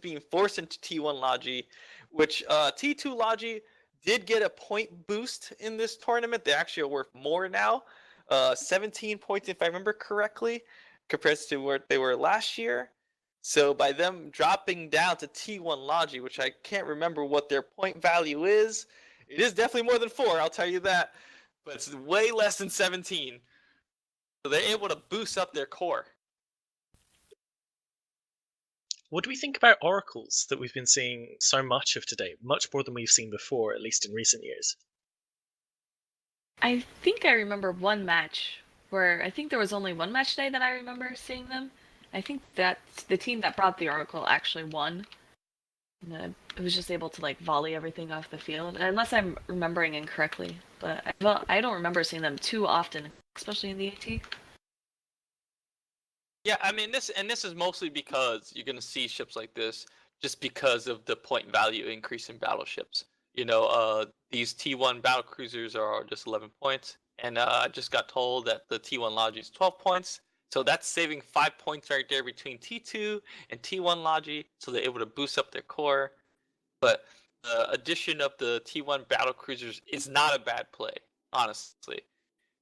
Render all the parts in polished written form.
being forced into T1 Logi, which T2 Logi did get a point boost in this tournament. They actually are worth more now. 17 points, if I remember correctly, compared to where they were last year. So by them dropping down to T1 Logi, which I can't remember what their point value is, it is definitely more than 4, I'll tell you that. But it's way less than 17. So they're able to boost up their core. What do we think about oracles that we've been seeing so much of today? Much more than we've seen before, at least in recent years. I think I remember one match where I think there was only one match today that I remember seeing them. I think that the team that brought the Oracle actually won. And it was just able to like volley everything off the field, unless I'm remembering incorrectly. But I don't remember seeing them too often, especially in the AT. Yeah, I mean this is mostly because you're gonna see ships like this just because of the point value increase in battleships. These T1 battle cruisers are just 11 points, and I just got told that the T1 Logi is 12 points. So that's saving 5 points right there between T2 and T1 Logi, so they're able to boost up their core. But the addition of the T1 battle cruisers is not a bad play, honestly.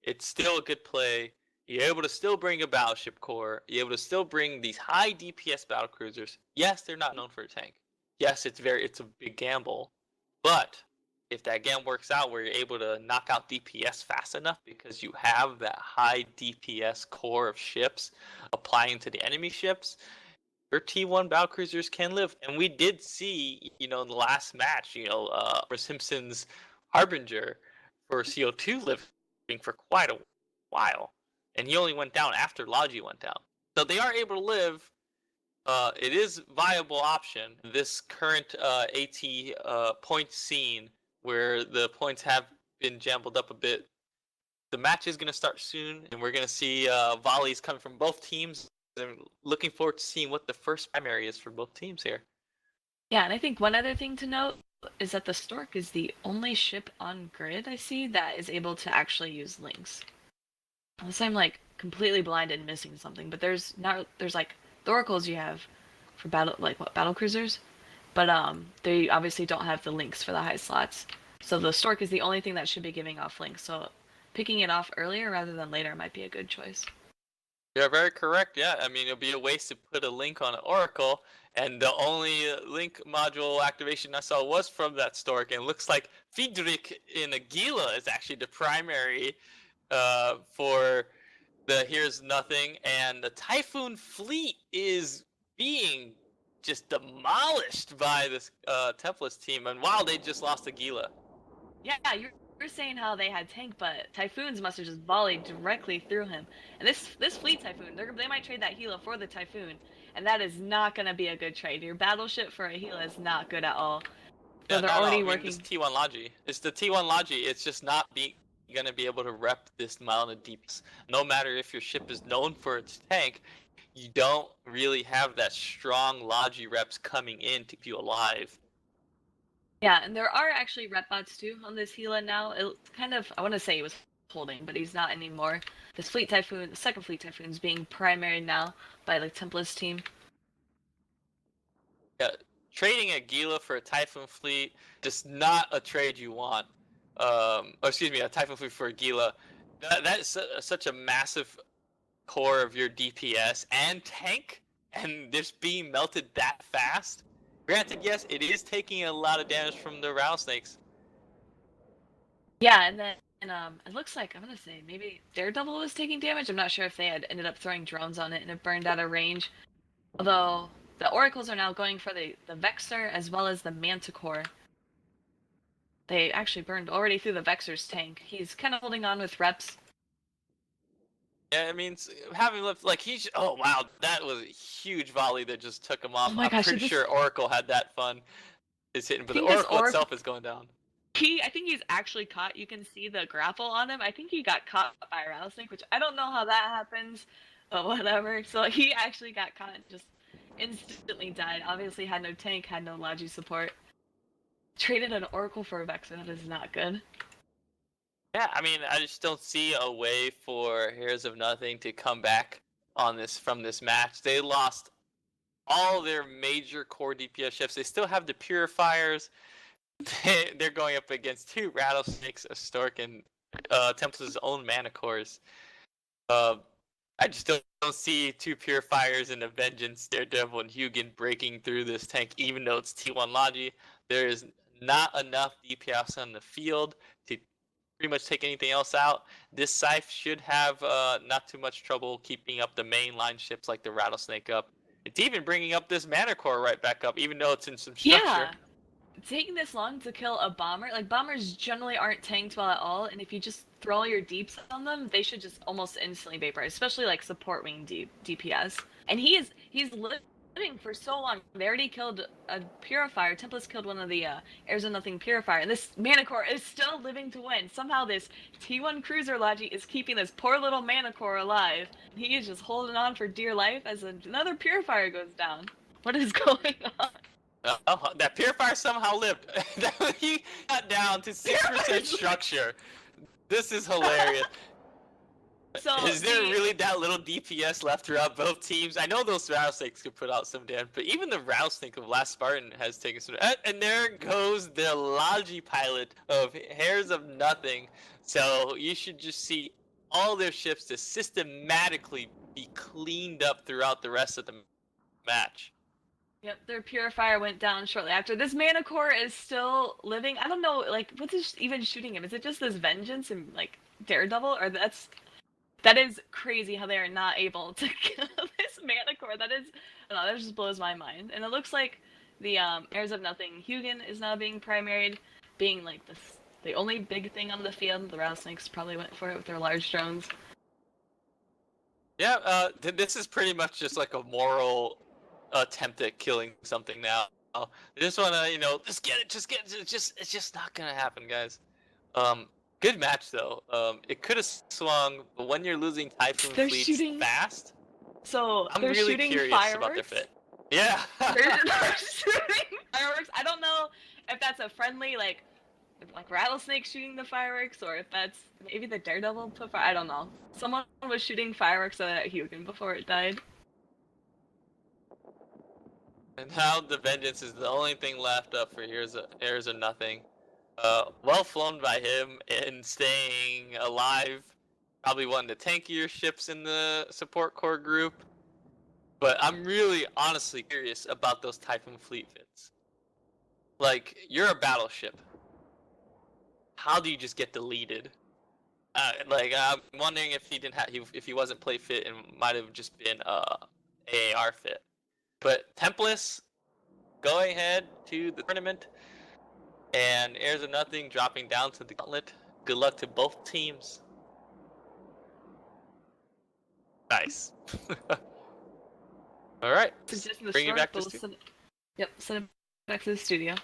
It's still a good play. You're able to still bring a battleship core. You're able to still bring these high DPS battle cruisers. Yes, they're not known for a tank. Yes, it's a big gamble. But if that gamble works out where you're able to knock out DPS fast enough because you have that high DPS core of ships applying to the enemy ships, your T1 battle cruisers can live. And we did see, in the last match, for Simpson's Harbinger for CO2 living for quite a while. And he only went down after Logi went down. So they are able to live. It is a viable option. This current AT point scene where the points have been jumbled up a bit. The match is going to start soon, and we're going to see volleys coming from both teams. I'm looking forward to seeing what the first primary is for both teams here. Yeah, and I think one other thing to note is that the Stork is the only ship on grid I see that is able to actually use links. Unless I'm like completely blind and missing something, but there's like the oracles you have for battle cruisers, but they obviously don't have the links for the high slots. So the Stork is the only thing that should be giving off links. So picking it off earlier rather than later might be a good choice. You're very correct. Yeah, I mean it'll be a waste to put a link on an oracle, and the only link module activation I saw was from that Stork, and it looks like Friedrich in Aguila is actually the primary for the Here's Nothing, and the Typhoon fleet is being just demolished by this Templis team. And wow, they just lost Aguila. Yeah, you're saying how they had tank, but Typhoons must have just volleyed directly through him. And this fleet Typhoon, they might trade that Gila for the Typhoon, and that is not going to be a good trade. Your battleship for a Gila is not good at all. So Yeah, they're not already all. I mean, working. this T1 Logi. It's the T1 Logi. It's just not going to be able to rep this amount of deeps. No matter if your ship is known for its tank, you don't really have that strong Logi reps coming in to keep you alive. Yeah, and there are actually rep bots too on this Gila now. It's kind of, I want to say he was holding, but he's not anymore. This Fleet Typhoon, the second Fleet Typhoon, is being primary now by the Templis team. Yeah, trading a Gila for a Typhoon fleet, just not a trade you want. A Typhoon fleet for a Gila. That is such a massive core of your DPS and tank, and just being melted that fast. Granted, yes, it is taking a lot of damage from the rattlesnakes. Yeah, and then it looks like, I'm gonna say maybe Daredevil was taking damage. I'm not sure if they had ended up throwing drones on it and it burned out of range. Although the Oracles are now going for the Vexor as well as the Manticore. They actually burned already through the Vexor's tank. He's kind of holding on with reps. Yeah, I mean, having left, like, oh wow, that was a huge volley that just took him off. Oh my I'm gosh, pretty sure Oracle had that fun. Is hitting, but the Oracle itself is going down. I think he's actually caught. You can see the grapple on him. I think he got caught by a rattlesnake, which I don't know how that happens, but whatever. So he actually got caught and just instantly died. Obviously had no tank, had no Logi support. Traded an Oracle for a Vexor. That is not good. Yeah, I mean, I just don't see a way for Heirs of Nothing to come back from this match. They lost all their major core DPS ships. They still have the Purifiers. They're going up against 2 Rattlesnakes, a Stork, and Templis' own Mana Cores. I just don't see 2 Purifiers and a Vengeance, Daredevil, and Hugin breaking through this tank, even though it's T1 Logi. There is not enough DPS on the field to pretty much take anything else out. This Scythe should have not too much trouble keeping up the main line ships like the Rattlesnake up. It's even bringing up this Mana Core right back up, even though it's in some structure. Yeah. Taking this long to kill a bomber, like bombers generally aren't tanked well at all, and if you just throw all your deeps on them, they should just almost instantly vaporize, especially like support wing DPS. And he's living for so long. They already killed a Purifier. Templis killed one of the Heirs of Nothing Purifier, and this Mana Core is still living to win. Somehow this T1 Cruiser Logi is keeping this poor little Mana Core alive. He is just holding on for dear life as another Purifier goes down. What is going on? That Purifier somehow lived. He got down to 6% structure. This is hilarious. So is there really that little DPS left throughout both teams? I know those Rattlesnakes could put out some damage, but even the Rattlesnake of Last Spartan has taken some. And there goes the Logi pilot of Heirs of Nothing. So you should just see all their ships to systematically be cleaned up throughout the rest of the match. Yep, their Purifier went down shortly after. This Mana Core is still living. I don't know, like, what's even shooting him? Is it just this Vengeance and, like, Daredevil? Or that is crazy how they are not able to kill this Mana Core. That just blows my mind. And it looks like the Heirs of Nothing Hugin is now being primaried, being, like, the only big thing on the field. The Rattlesnakes probably went for it with their large drones. Yeah, this is pretty much just like a moral attempt at killing something now. They just want to, just get it. It's just not gonna happen, guys. Good match though. It could have swung, but when you're losing Typhoon They're fleets shooting fast, So I'm they're really shooting curious fireworks. about their fit. Yeah. They're shooting fireworks. I don't know if that's a friendly like Rattlesnake shooting the fireworks, or if that's maybe the Daredevil put fire. I don't know. Someone was shooting fireworks at Hugin before it died. And now the Vengeance is the only thing left up for Heirs of Nothing. Well flown by him and staying alive. Probably one of the tankier ships in the support core group. But I'm really honestly curious about those Typhoon fleet fits. Like, you're a battleship. How do you just get deleted? I'm wondering if he didn't have, if he wasn't play fit and might have just been AAR fit. But Templis going ahead to the tournament, and Heirs of Nothing dropping down to the gauntlet. Good luck to both teams. Nice. All right. Suggesting the Bring it storm, back to but we'll send it back to the studio.